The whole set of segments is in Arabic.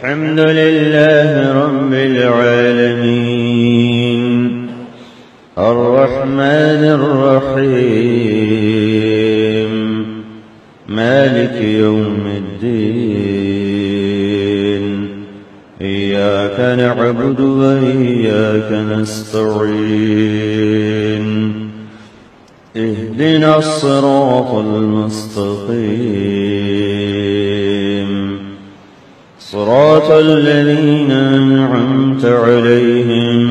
الحمد لله رب العالمين الرحمن الرحيم مالك يوم الدين إياك نعبد وإياك نستعين اهدنا الصراط المستقيم صراط الذين أنعمت عليهم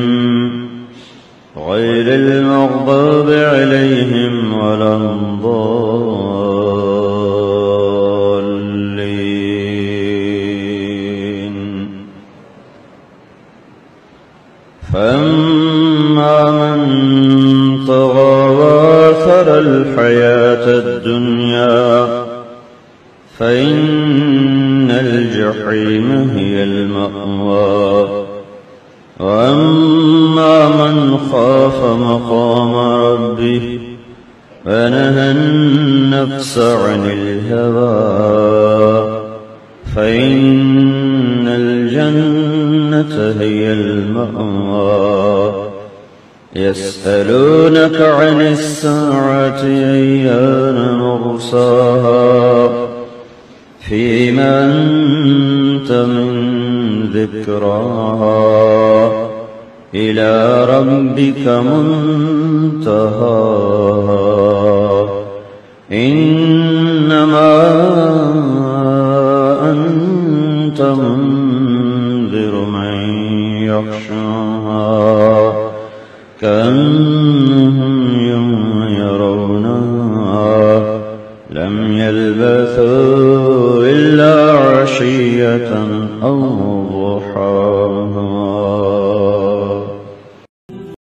غير المغضوب عليهم ولا الضالين فأما من طغى وآثر الحياة الدنيا فإن الجحيم هي المأوى وأما من خاف مقام ربه ونهى النفس عن الهوى فإن الجنة هي المأوى يسألونك عن الساعة أيان مرساها فيما أنت من ذكراها إلى ربك منتهاها إنما أنت منذر من يخشاها كأنهم يوم يرونها لم يلبثوا إلا عشية أو ضحاها.